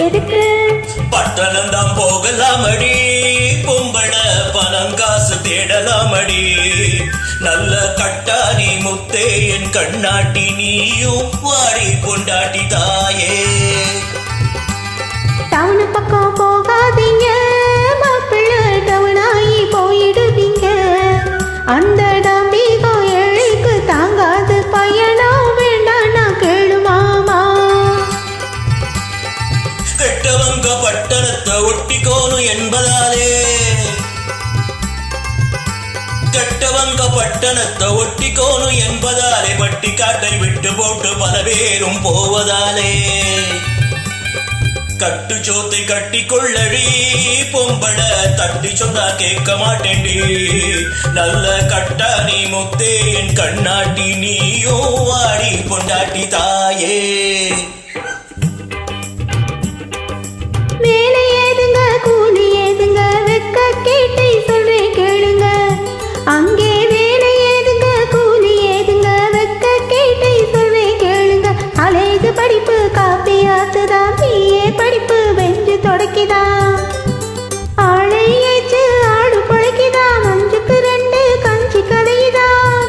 எதுக்கு பட்டணம் தான் போகலாமடி, பொம்பள பணம் காசு தேடலாமடி. நல்ல கட்டாணி முத்தே என் கண்ணாட்டி, நீயும் வாடி கொண்டாட்டி தாயே. டவுனு பக்கம் போகாதீங்க மாப்பிள்ளை, டவுனாயி போயிடுவீங்க. அந்த நம்பிக்கை ஏழைக்கு தாங்காது, பயணம் வேண்டாம் நான் கேளு மாமா. கெட்டவங்க பட்டணத்தை ஒட்டிக்கோணும் என்பதாலே, கெட்டவங்க பட்டணத்தை ஒட்டிக்கோணும் என்பதாலே, பட்டி காட்டை விட்டு போட்டு பல பேரும் போவதாலே. கட்டு சோத்தை கட்டி கொள்ளடி பொம்பள, தட்டி சொன்னா கேட்க மாட்டேன்டி. நல்ல கட்டாணி முத்தே என் கண்ணாட்டி, நீயும் வாடி கொண்டாட்டி தாயே. வேலை ஏதுங்க கூலி ஏதுங்க, வெக்க கேட்டை சொல்றேன் கேளுங்க. அங்கே வேலை ஏதுங்க கூலி ஏதுங்க, வெக்க கேட்டை சொல்றேன் கேளுங்க. காலேஜ் படிப்பு காப்பி ஆத்துதான், பிஏ படிப்பு வெஞ்சு தொடக்கிதான். ஆளை ஏச்சு ஆடு பழக்கிதான், மஞ்சுக்கு 2 கஞ்சி கதையுதான்.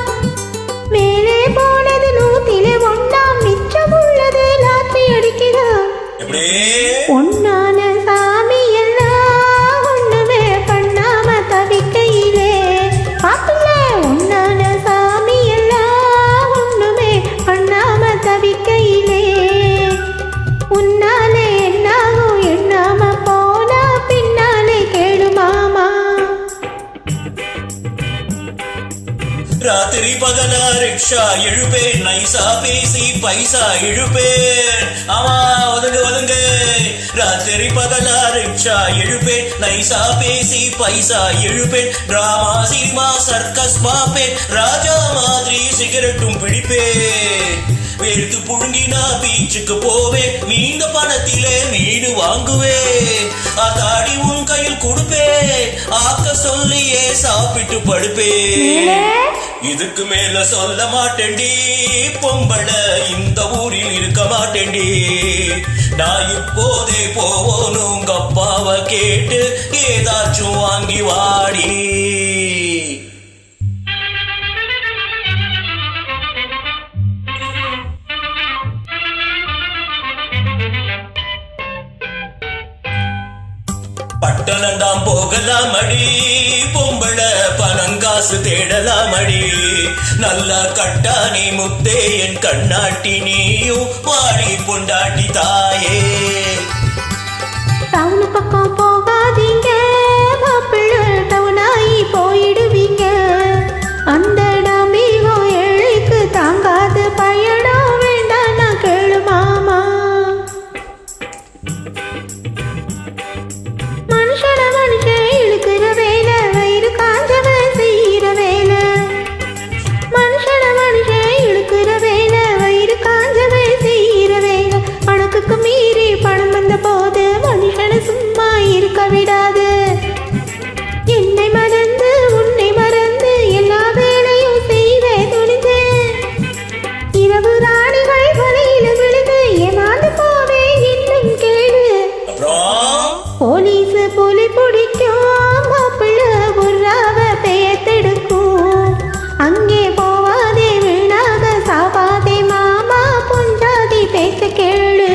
மேலே போனது 101, மிச்சம் உள்ளது லாத்தி அடிக்குதான். ஒன்னான சாமி எல்லாம் ஒண்ணுமே பண்ணாம தவிக்கையிலே, பாப்பில்ல ஒன்னான சாமி எல்லாம் ஒண்ணுமே பண்ணாம தவிக்கையிலே. உன்னாலே என்னாகும் எண்ணாம போனா பின்னாலே கேளு மாமா. ராத்திரி பகலா ரிக்ஷா இழுப்பேன், நைசா பேசி பைசா இழுப்பேன். ஆமா ஒதுங்க ஒதுங்க. ராத்திரி பகலா ரிக்ஷா இழுப்பேன், நைசா பேசி பைசா இழுப்பேன். டிராமா சினிமா சர்க்கஸ் பாப்பேன், ராஜா மாதிரி சிகரெட்டும் பிடிப்பேன். வெறுத்து புழுங்கினா பீச்சுக்கு போவேன், மீந்த பணத்திலே மீடு வாங்குவேன். அதாடி உன் கையில் கொடுப்பேன், ஆக்க சொல்லியே சாப்பிட்டு படுப்பேன். இதுக்கு மேல சொல்ல மாட்டேன்டி பொம்பள, இந்த ஊரில் இருக்க மாட்டேன்டி. நான் இப்போதே போவோனும் உங்க அப்பாவை கேட்டு ஏதாச்சும் வாங்கி வாடி. பட்டணம் தான் போகலாமடி, பொம்பள பணங்காசு தேடலாமடி. நல்ல கட்டாணி முத்தே என் கண்ணாட்டி, நீயும் வாடி பொண்டாட்டி தாயே. டவுனு பக்கம் போகாதீங்க மாப்பிள்ளை, டவுனாயி போயிடுவீங்க. அந்த நம்பிக்கை ஏழைக்கு தாங்காது, பயணம் வேண்டாம் நான் கேளு மாமா. மனுஷன மனுஷன் இழுக்கிற வேலை, வயிறு காஞ்சவன் செய்கிற வேலை. மனுஷன மனுஷன் இழுக்கிற வேலை, வயிறு காஞ்சவன் செய்கிற வேலை. கணக்குக்கு மீறி பணம் வந்த போது மனுஷனை சும்மா இருக்க விடாது. என்னை மறந்து உன்னை மறந்து எல்லா வேலையும் செய்வே துணிந்து, இரவு ராணிகள் வலையில விழுந்து ஏமாந்து போவே இன்னும் கேளு. போலீஸ் புலி பிடிக்கும், மாப்பிள்ள புறாவ பெயர்த்தெடுக்கும். அங்கே போவாதே வீணாக சாவாதே மாமா, பொஞ்சாதி பேச்ச கேளு.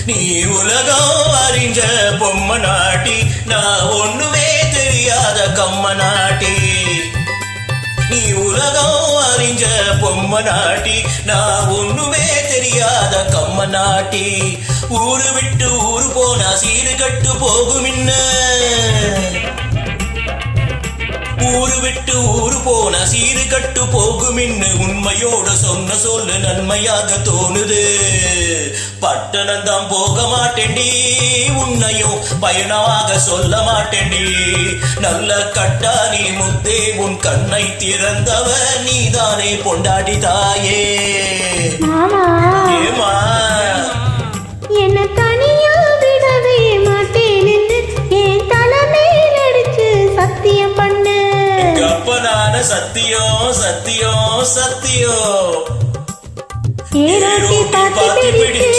நீ உலகம் அறிஞ்ச பொம்மை நாட்டி, நான் ஒண்ணுமே தெரியாத கம்ம நாட்டி. நீ உலகம் அறிஞ்ச பொம்மை நாட்டி, நான் ஒண்ணுமே தெரியாத கம்ம நாட்டி. ஊரு விட்டு ஊரு போனா சீரு கட்டு போகும் இன்ன, ஊரு விட்டு ஊரு போன சீரு கட்டு போகும் இன்னு. உண்மையோட சொன்ன சொல்லு நன்மையாக தோணுது. பட்டணம் தான் போக மாட்டேன்டி, உன்னையும் பயணமாக சொல்ல மாட்டேன்டி. நல்ல கட்டாணி முத்தே உன் கண்ணை திறந்தவ நீதானே பொண்டாடி தாயே. மாமா ஏமா என்ன தனியா விடவே சத்தியம் ஏரோட்டி பார்த்து பிடித்து